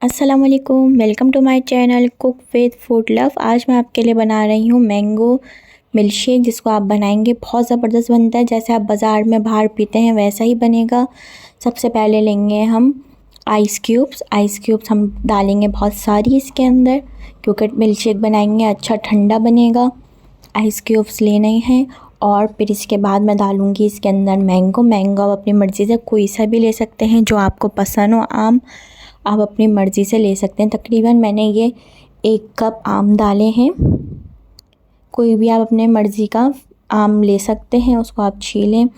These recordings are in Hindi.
अस्सलाम वालेकुम, welcome to my channel cook with food love. आज मैं आपके लिए बना रही हूँ मैंगो मिल्क शेक, जिसको आप बनाएंगे बहुत ज़बरदस्त बनता है। जैसे आप बाज़ार में बाहर पीते हैं वैसा ही बनेगा। सबसे पहले लेंगे हम आइस क्यूब्स हम डालेंगे बहुत सारी इसके अंदर, क्योंकि मिल्क शेक बनाएंगे अच्छा ठंडा बनेगा। आइस क्यूब्स लेने हैं और फिर इसके बाद मैं डालूँगी इसके अंदर मैंगो आप अपनी मर्ज़ी से कोई सा भी ले सकते हैं जो आपको पसंद हो। आम आप अपनी मर्ज़ी से ले सकते हैं। तकरीबन मैंने ये 1 कप आम डाले हैं। कोई भी आप अपने मर्ज़ी का आम ले सकते हैं, उसको आप छीलें।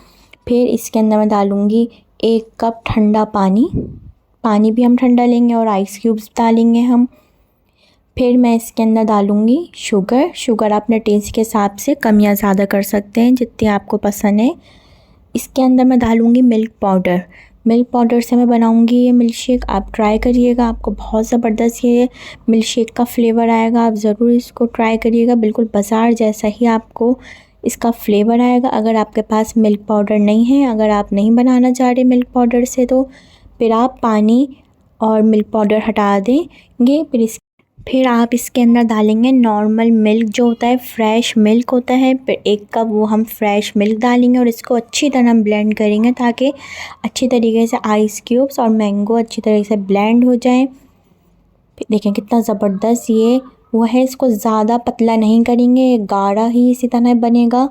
फिर इसके अंदर मैं डालूँगी 1 कप ठंडा पानी भी हम ठंडा लेंगे और आइस क्यूब्स डालेंगे हम। फिर मैं इसके अंदर डालूँगी शुगर आप अपने टेस्ट के हिसाब से कम या ज़्यादा कर सकते हैं जितनी आपको पसंद है। इसके अंदर मैं डालूँगी मिल्क पाउडर से मैं बनाऊँगी ये मिल्क शेक। आप ट्राई करिएगा, आपको बहुत ज़बरदस्त ये मिल्क शेक का फ्लेवर आएगा। आप ज़रूर इसको ट्राई करिएगा, बिल्कुल बाज़ार जैसा ही आपको इसका फ्लेवर आएगा। अगर आपके पास मिल्क पाउडर नहीं है, अगर आप नहीं बनाना चाह रहे मिल्क पाउडर से, तो फिर आप पानी और मिल्क पाउडर हटा देंगे। फिर आप इसके अंदर डालेंगे नॉर्मल मिल्क जो होता है, फ्रेश मिल्क होता है। फिर 1 कप वो हम फ्रेश मिल्क डालेंगे और इसको अच्छी तरह ब्लेंड करेंगे ताकि अच्छी तरीके से आइस क्यूब्स और मैंगो अच्छी तरीके से ब्लेंड हो जाए। फिर देखें कितना ज़बरदस्त ये वो है। इसको ज़्यादा पतला नहीं करेंगे, गाढ़ा ही इसी तरह बनेगा।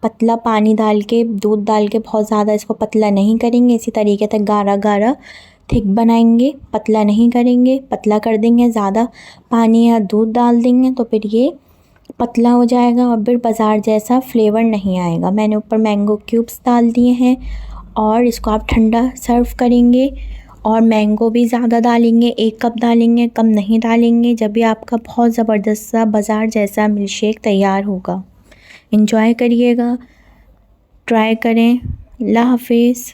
पतला पानी डाल के, दूध डाल के बहुत ज़्यादा इसको पतला नहीं करेंगे। इसी तरीके से गाढ़ा थिक बनाएंगे, पतला नहीं करेंगे। पतला कर देंगे, ज़्यादा पानी या दूध डाल देंगे तो फिर ये पतला हो जाएगा और फिर बाज़ार जैसा फ्लेवर नहीं आएगा। मैंने ऊपर मैंगो क्यूब्स डाल दिए हैं और इसको आप ठंडा सर्व करेंगे। और मैंगो भी ज़्यादा डालेंगे, 1 कप डालेंगे, कम नहीं डालेंगे। जब भी आपका बहुत ज़बरदस्त सा बाज़ार जैसा मिल्क शेक तैयार होगा। एंजॉय करिएगा, ट्राई करें। अल्लाह हाफिज़।